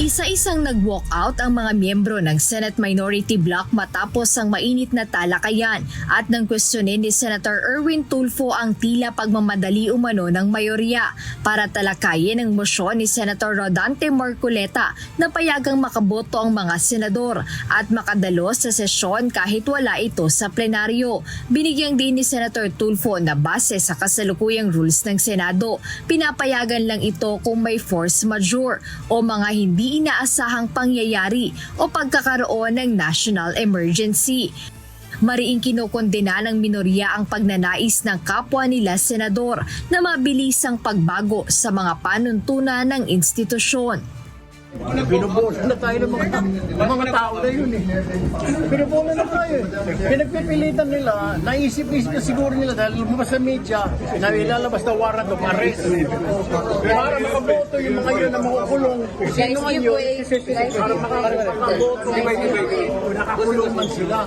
Isa-isang nag-walkout ang mga miyembro ng Senate Minority Bloc matapos ang mainit na talakayan at nang kwestiyonin ni Senator Erwin Tulfo ang tila pagmamadali umano ng mayorya para talakayin ang mosyon ni Senator Rodante Marcoleta na payagang makaboto ang mga senador at makadalo sa sesyon kahit wala ito sa plenaryo. Binigyang din ni Senator Tulfo na base sa kasalukuyang rules ng Senado, pinapayagan lang ito kung may force majeure o mga hindi inaasahang pangyayari o pagkakaroon ng national emergency. Mariing kinokondena ng minorya ang pagnanais ng kapwa nila senador na mabilisang pagbago sa mga panuntunan ng institusyon. Binubusan na tayo ng mga tao na yun eh. Binubusan na tayo eh. Pinagpipilitan nila, naisip-isip na siguro nila dahil lumabas sa media na ilalabas na warrant of arrest. Para makaboto yung mga yun na makukulong. Sino man yun? Para makaboto, nakakulong man sila.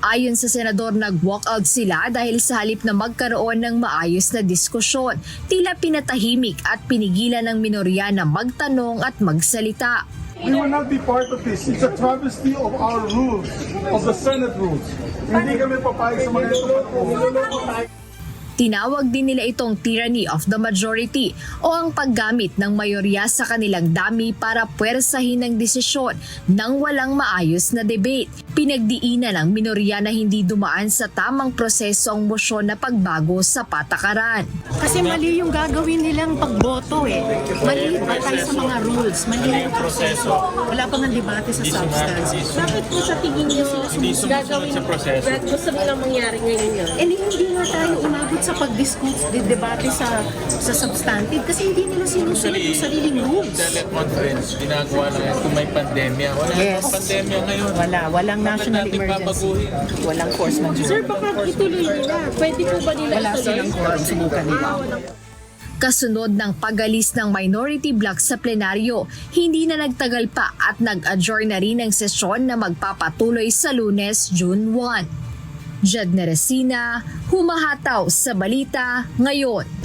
Ayon sa senador, nag-walkout sila dahil sa halip na magkaroon ng maayos na diskusyon, tila pinatahimik at pinigilan ng minorya na magtanong at magsalita. We will not be part of this. It's a travesty of our rules, of the Senate rules. Hindi kami papayag sa mga ito. Tinawag din nila itong tyranny of the majority o ang paggamit ng mayorya sa kanilang dami para puwersahin ng desisyon nang walang maayos na debate. Pinagdiinan ng minorya na hindi dumaan sa tamang proseso ang mosyon na pagbago sa patakaran. Kasi mali yung gagawin nilang pagboto eh. Mali batay sa mga rules, mali yung proseso. Wala pang ang debate sa substance. Bakit po sa tingin niyo sila gagawin sa proseso? Gusto nilang mangyari ngayon yun? And hindi nga tayo umabot sa pag-discuss, debate sa substantive kasi hindi nila sinusunod yung sariling rules. Teleconference, ginagawa lang yan kung may pandemya. Wala Yes. pandemya ngayon. Walang national natin emergency. babaguhin? Walang force majeure. Sir, baka ituloy nila. Pwede po ba nila Wala ituloy? silang quorum, subukan nila. Kasunod ng pag-alis ng minority bloc sa plenaryo, hindi na nagtagal pa at nag-adjourn na rin ang sesyon na magpapatuloy sa Lunes, June 1. Jed Neresina, humahataw sa balita ngayon.